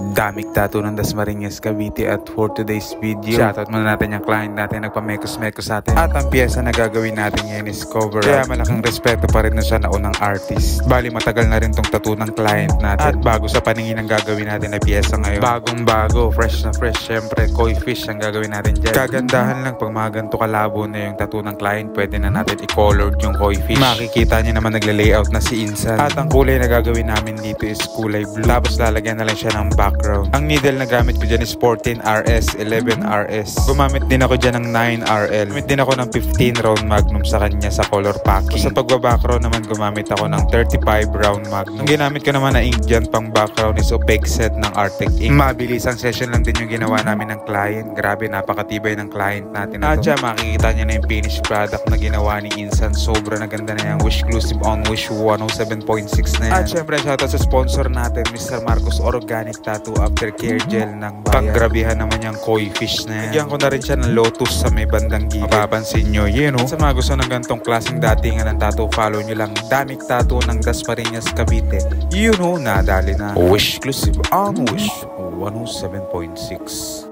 Daming tattoo ng Dasmariñas, Cavite. At for today's video, shoutout muna natin yung client natin nagpamekos-mekos sa atin. At ang piyesa na gagawin natin ngayon is cover up. Kaya malaking respeto pa rin na siya na unang artist. Bali matagal na rin tong tattoo ng client natin. At bago sa paningin ang gagawin natin na piyesa ngayon. Bagong bago, fresh na fresh. Syempre koi fish ang gagawin natin dyan. Kagandahan lang pag mga ganito kalabo na yung tattoo ng client, pwede na natin i-colored yung koi fish. Makikita niyo naman nagle-layout na si Insan. At ang kulay na gagawin namin dito is kulay blue. Tapos lalagyan na lang siya ng background. Ang needle na gamit ko dyan is 14RS, 11RS. Gumamit din ako dyan ng 9RL. Gumamit din ako ng 15 round magnum sa kanya sa color packing. Sa pagbabackground naman gumamit ako ng 35 round magnum. Ang ginamit ko naman na ink dyan pang background is opaque set ng Arctic ink. Mabilis ang session lang din yung ginawa namin ng client. Grabe, napakatibay ng client natin. At siya, makikita niya na yung finished product na ginawa ni Insan. Sobra na ganda na yung Wish Exclusive on Wish 107.6 na yan. At syempre, shoutout sa sponsor natin, Mr. Marcos Organic Tattoo Aftercare Gel ng Bayan. Panggrabihan naman yung koi fish na yan. Bigyan ko na rin siya ng lotus sa may bandang gilid. Mapapansin nyo, Sa mga gusto ng ganitong klaseng datingan ng tattoo, follow nyo lang Damik Tattoo ng Dasmariñas, Cavite. Nadali na. Wish Exclusive on Wish 107.6.